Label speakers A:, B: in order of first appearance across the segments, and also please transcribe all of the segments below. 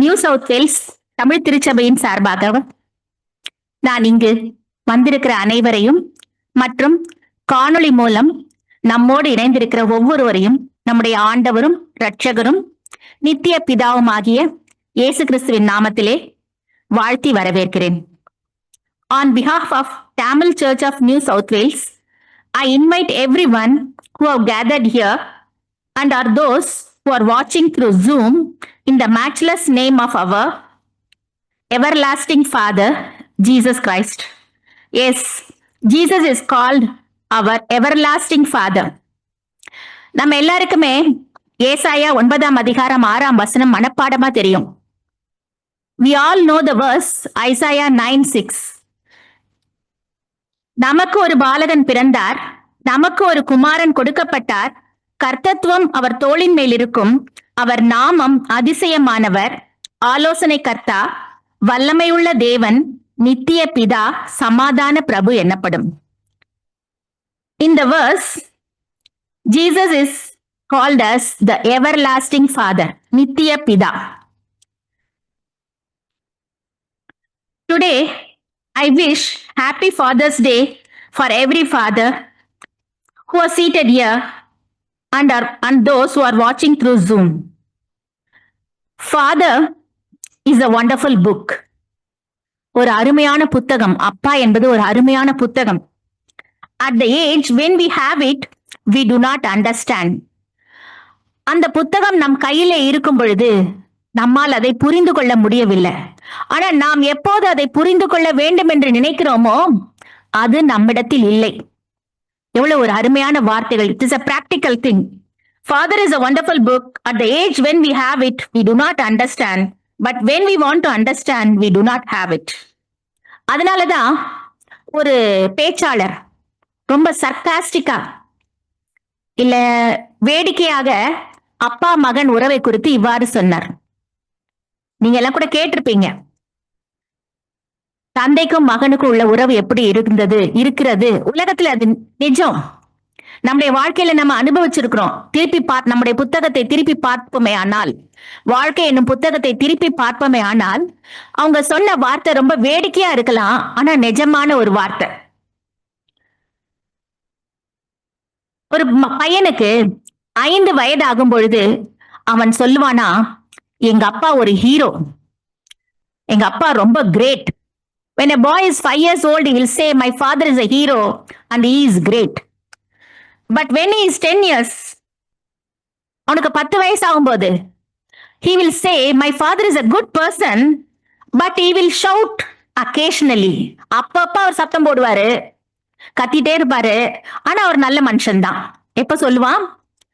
A: New south Wales Tamil திருச்சபையின் சார்பாக நான் இங்கு வந்திருக்கிற அனைவரையும் மற்றும் காணொளி மூலம் நம்மோடு இணைந்திருக்கிற ஒவ்வொருவரையும் நம்முடைய ஆண்டவரும் இரட்சகரும் நித்திய பிதாவும் ஆகிய இயேசு கிறிஸ்துவின் நாமத்திலே வாழ்த்தி வரவேற்கிறேன். On behalf of Tamil Church of New South Wales, I invite everyone who have gathered here and are those who are watching through Zoom in the matchless name of our everlasting Father, Jesus Christ. Yes, Jesus is called our everlasting Father. நம்ம எல்லாருக்குமே ஏசாயா 9ஆம் அதிகாரம் 6ஆம் வசனம் மனப்பாடமா தெரியும். We all know the verse Isaiah 9:6. நமக்கு ஒரு பாலகன் பிறந்தார், நமக்கு ஒரு குமாரன் கொடுக்கப்பட்டார், கர்த்தத்துவம் அவர் தோளின் மேல் இருக்கும், அவர் நாமம் அதிசயமானவர், ஆலோசனை கர்த்தா, வல்லமையுள்ள தேவன், நித்திய பிதா, சமாதான பிரபு என்னப்படும். In the verse, Jesus is called as the everlasting Father, நித்திய பிதா. Today, I wish happy Father's Day for every father who are seated here and those who are watching through Zoom. Father is a wonderful book. ஒரு அருமையான புத்தகம். அப்பா என்பது ஒரு அருமையான புத்தகம். At the age when we have it, we do not understand. அந்த புத்தகம் நம் கையிலே இருக்கும் பொழுது நம்மால் அதை புரிந்து கொள்ள முடியவில்லை. ஆனால் நாம் எப்போது அதை புரிந்து கொள்ள வேண்டும் என்று நினைக்கிறோமோ அது நம்மிடத்தில் இல்லை. எவ்வளவு ஒரு அருமையான வார்த்தைகள். It is a practical thing. Father is a wonderful book. At the age when we have it, we do not understand. But when we want to understand, we do not have it. அதனாலதான் ஒரு பேச்சாளர் ரொம்ப சர்காஸ்டிக்கா இல்ல வேடிக்கையாக அப்பா மகன் உறவை குறித்து இவ்வாறு சொன்னார். நீங்க எல்லாம் கூட கேட்டிருப்பீங்க. தந்தைக்கும் மகனுக்கும் உள்ள உறவு எப்படி இருக்கிறது உலகத்துல அது நிஜம். நம்முடைய வாழ்க்கையில நம்ம அனுபவிச்சிருக்கிறோம். நம்முடைய புத்தகத்தை திருப்பி பார்ப்போமே ஆனால், வாழ்க்கை என்னும் புத்தகத்தை திருப்பி பார்ப்போமே ஆனால், அவங்க சொன்ன வார்த்தை ரொம்ப வேடிக்கையா இருக்கலாம், ஆனா நிஜமான ஒரு வார்த்தை. ஒரு பையனுக்கு 5 வயது ஆகும் பொழுது அவன் சொல்லுவானா, எங்க அப்பா ஒரு ஹீரோ, எங்க அப்பா ரொம்ப great. When a boy is 5 years old, he will say, my father is a hero and he is great. But when he is 10 years, அவனுக்கு 10 வயசு ஆகும்போது, he will say, my father is a good person, but he will shout occasionally. அப்பப்ப அவர் சத்தம் போடுவாரு, கத்திட்டே இருப்பாரு, ஆனா அவர் நல்ல மனுஷன்தான். எப்ப சொல்லுவான்?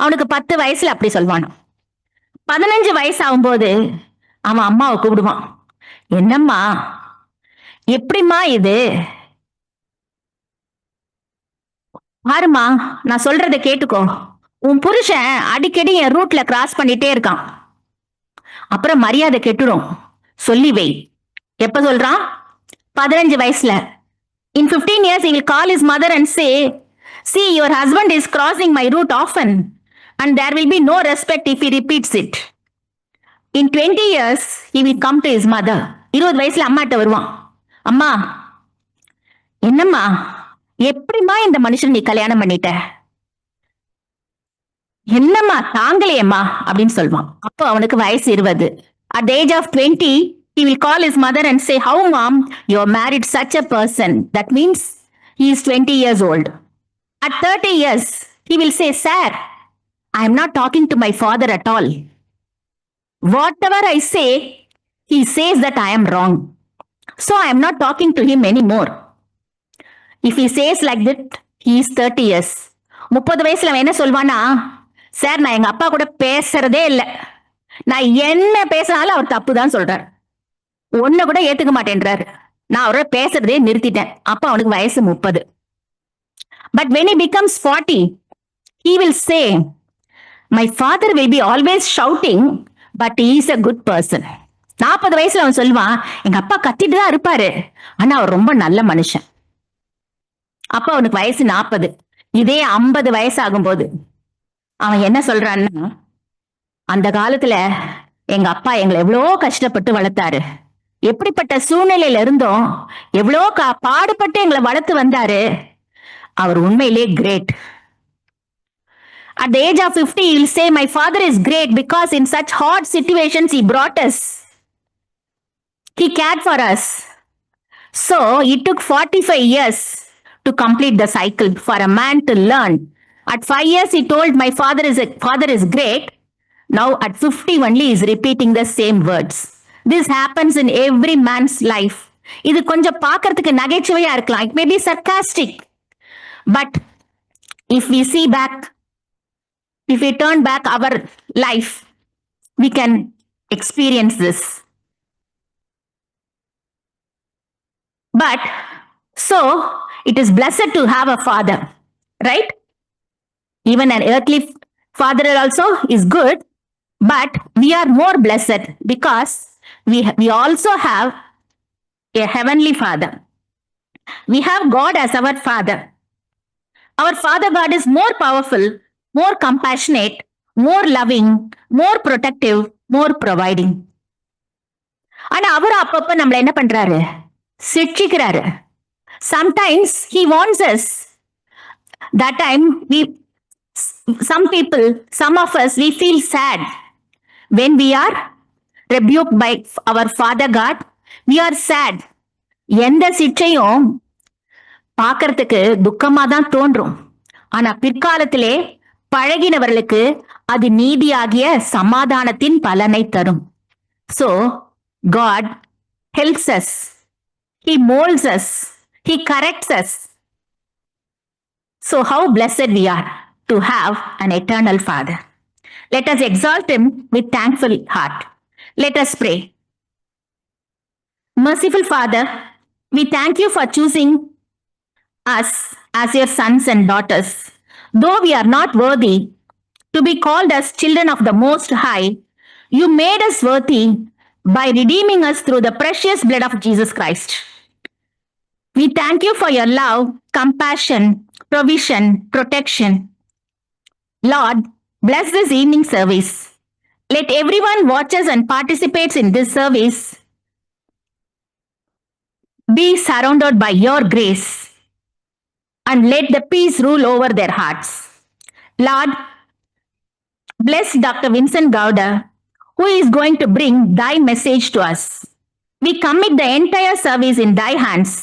A: அவனுக்கு 10 வயசுல அப்படி சொல்வான். 15 வயசு ஆகும்போது அவன் அம்மாவை கூப்பிடுவான். என்னம்மா, எப்படிம்மா இது? பாருமா, நான் சொல்றத கேட்டுக்கோ, உன் புருஷன் அடிக்கடி என் ரூட்ல கிராஸ் பண்ணிட்டே இருக்கான், அப்புறம் மரியாதை கெட்டுடும், சொல்லி வை. எப்ப சொல்றான்? 15 வயசுல. In 15 years, he will call his mother and say, see, your husband is crossing my route often, and there will be no respect if he repeats it. In 20 years, he will come to his mother. 20 வயசுல அம்மாட்ட வருவான். அம்மா, என்னம்மா, எப்படிமா இந்த மனுஷன் நீ கல்யாணம் பண்ணிட்ட? என்னம்மா தாங்கலையம்மா அப்படின்னு சொல்வான். அப்போ அவனுக்கு வயசு 20. At the age of 20, he will call his mother and say, how mom, you have married such a person. That means he is 20 years old. At 30 years, he will say, sir, I am not talking to my father at all. Whatever I say, he says that I am wrong. So I am not talking to him anymore. If he says like that, he is 30 years. 30 வயசுல என்ன சொல்வானா, sir நான் எங்க அப்பா கூட பேசுறதே இல்லை, நான் என்ன பேசினாலும் அவர் தப்பு தான் சொல்றார், ஒன்னு கூட ஏத்துக்க மாட்டேன்றாரு, நான் அவரோட பேசுறதே நிறுத்திட்டேன். அப்ப அவனுக்கு வயசு 30. But when he becomes 40, he will say, my father will be always shouting, but he is a good person. 40 வயசுல அவன் சொல்லுவான், எங்க அப்பா கத்திட்டு தான் இருப்பாரு, ஆனா அவர் ரொம்ப நல்ல மனுஷன். அப்ப அவனுக்கு வயசு 40. இதே 50 வயசு ஆகும்போது அவன் என்ன சொல்றான்னா, அந்த காலத்துல எங்க அப்பா எங்களை எவ்வளோ கஷ்டப்பட்டு வளர்த்தாரு. எப்படிப்பட்ட சூழ்நிலையில இருந்தோம், எவ்வளோ பாடுபட்டு எங்களை வளர்த்து வந்தாரு. அவர் உண்மையிலே great. At the age of 50, he will say, my father is great because in such hard situations he brought us. He cared for us. So it took 45 years to complete the cycle for a man to learn. At 5 years, he told, my father is great. Now at 50 only, he is repeating the same words. This happens in every man's life. இது கொஞ்சம் பார்க்கறதுக்கு நகைச்சுவையா இருக்கலாம். It may be sarcastic. But if we see back, if we turn back our life, we can experience this. But so it is blessed to have a father, right? Even an earthly father also is good, but we are more blessed because we also have a heavenly father. We have God as our father. Our Father God is more powerful, more compassionate, more loving, more protective, more providing. ஆனா அவர் அப்பப்ப நம்மள என்ன பண்றாரு? சிட்சிக்கிறாரு. Sometimes he warns us. That time some of us, we feel sad when we are rebuked by our Father God. We are sad. எந்த சிற்றையும் பார்க்கறதுக்கு துக்கமா தான் தோன்றும். ஆனா பிற்காலத்திலே பழகினவர்களுக்கு அது நீதியாகிய சமாதானத்தின் பலனை தரும். So God helps us. He molds us. He corrects us. So how blessed we are to have an eternal Father. Let us exalt him with thankful heart. Let us pray. Merciful Father, we thank you for choosing us as your sons and daughters. Though we are not worthy to be called as children of the Most High, you made us worthy by redeeming us through the precious blood of Jesus Christ. We thank you for your love, compassion, provision, protection. Lord, bless this evening service. Let everyone watches and participates in this service be surrounded by your grace, and let the peace rule over their hearts. Lord, bless Dr. Vincent Gowda, who is going to bring thy message to us. We commit the entire service in thy hands.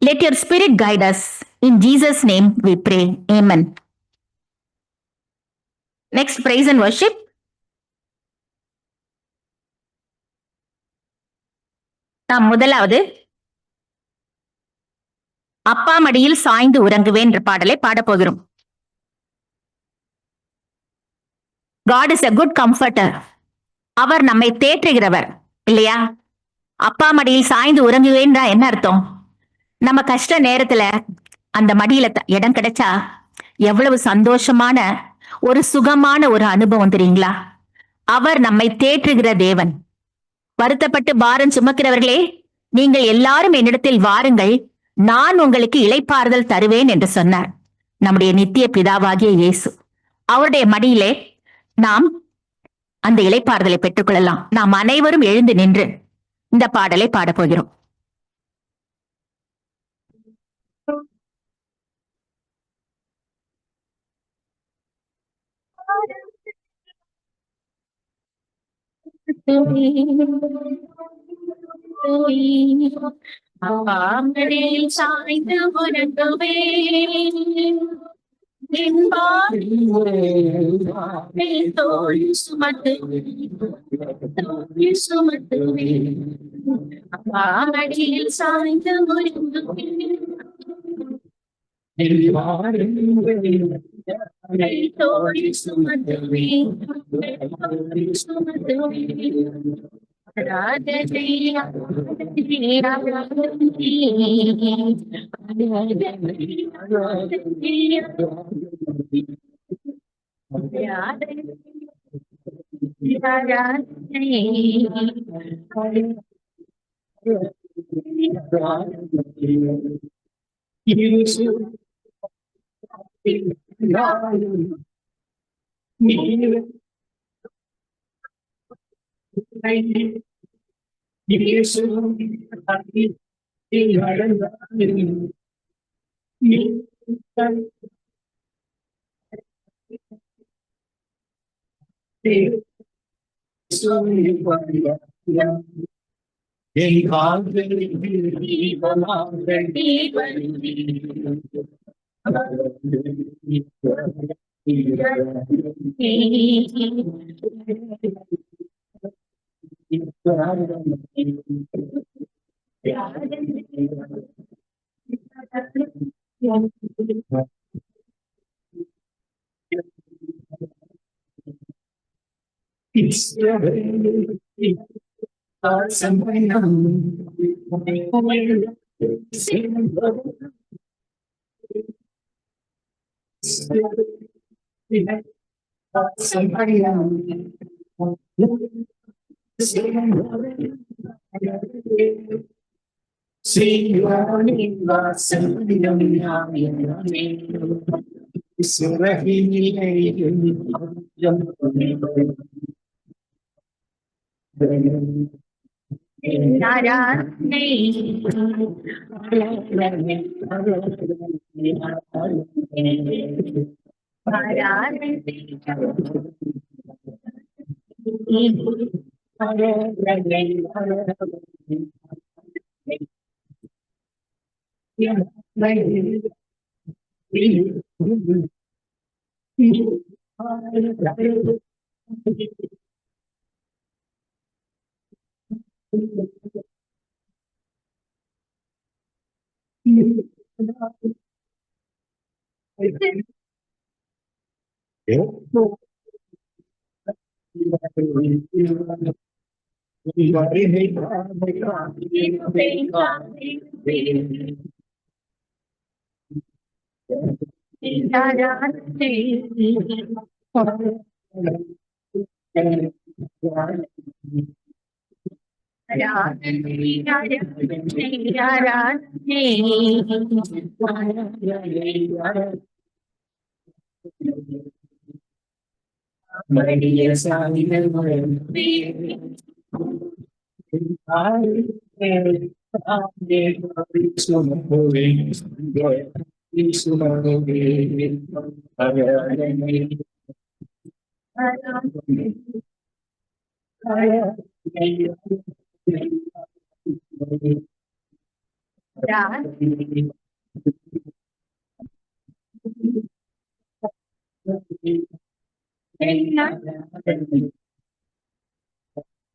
A: Let your spirit guide us. In Jesus' name we pray. Amen. Next, praise and worship. முதலாவது அப்பா மடியில் சாய்ந்து உறங்குவேன் என்ற பாடலை பாடப்போகிறோம். God is a good comforter. அவர் நம்மை தேற்றுகிறவர் இல்லையா? அப்பா மடியில் சாய்ந்து உறங்குவேன்றா என்ன அர்த்தம்? நம்ம கஷ்ட நேரத்துல அந்த மடியில இடம் கிடைச்சா எவ்வளவு சந்தோஷமான ஒரு சுகமான ஒரு அனுபவம் தெரியுங்களா? அவர் நம்மை தேற்றுகிற தேவன். வருத்தப்பட்டு பாரம் சுமக்கிறவர்களே, நீங்கள் எல்லாரும் என்னிடத்தில் வாருங்கள், நான் உங்களுக்கு இளைப்பாறுதல் தருவேன் என்று சொன்னார் நம்முடைய நித்திய பிதாவாகிய இயேசு. அவருடைய மடியிலே நாம் அந்த இளைப்பாறுதலை பெற்றுக்கொள்ளலாம். நாம் அனைவரும் எழுந்து நின்று இந்த பாடலை பாடப்போகிறோம்.
B: அப்பாமடியில் சாய்ந்து உறங்குவேன், தோழி சுமத்துவேன். அப்பாமடியில் சாய்ந்து உறங்குவேன், தோழி சுமத்துவேன்.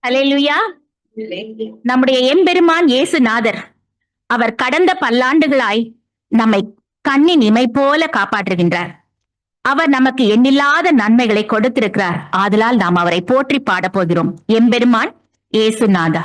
A: ஹல்லேலூயா. நம்முடைய எம்பெருமான் இயேசுநாதர் அவர் கடந்த பல்லாண்டுகளாய் நம்மை கண்ணின் இமை போல காப்பாற்றுகின்றார். அவர் நமக்கு எண்ணில்லாத நன்மைகளை கொடுத்திருக்கிறார். ஆதலால் நாம் அவரை போற்றி பாடப் போகிறோம். எம்பெருமான் இயேசுநாதா.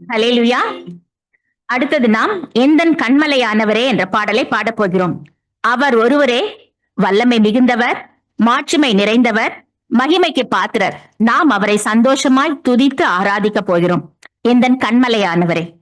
A: ஹல்லேலூயா. அடுத்தது நாம் எந்தன் கண்மலையானவரே என்ற பாடலை பாடப் போகிறோம். அவர் ஒருவரே வல்லமை மிகுந்தவர், மாட்சிமை நிறைந்தவர், மகிமைக்கு பாத்திரர். நாம் அவரை சந்தோஷமாய் துதித்து ஆராதிக்க போகிறோம். எந்தன் கண்மலையானவரே.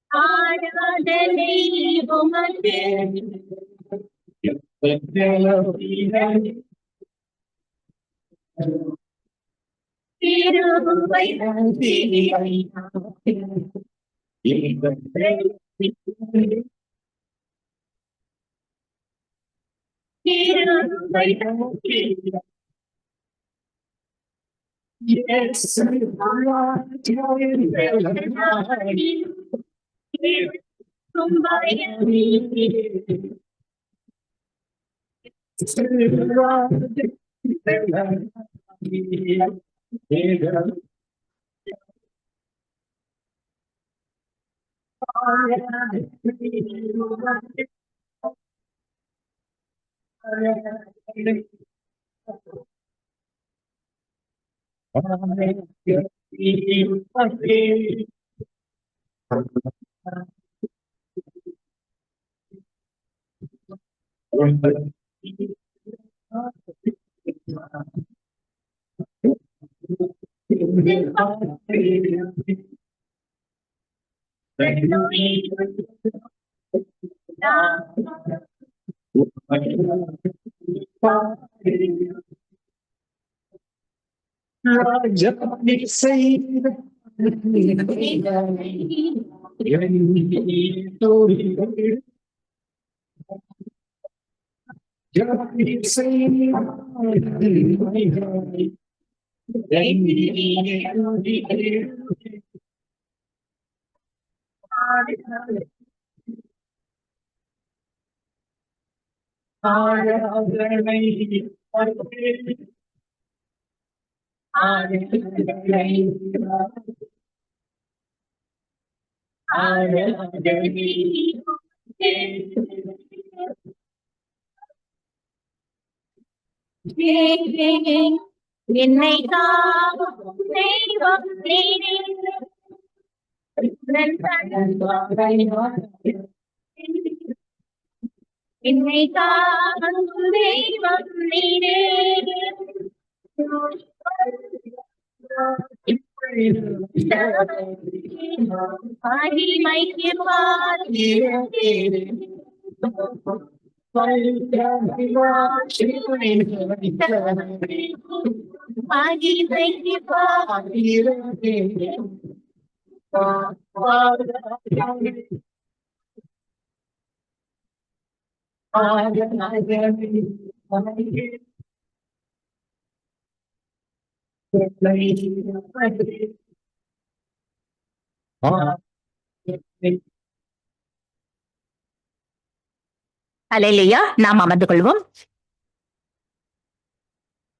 B: ஆராதனை உமக்கே கிருபை கிருபை என்னை காக்கும் தெய்வம் நீரே. என்னை காக்கும் தெய்வம் நீரே. மகிமைக்கு
A: அல்லேலூயா. நாம் அமர்ந்து கொள்வோம்.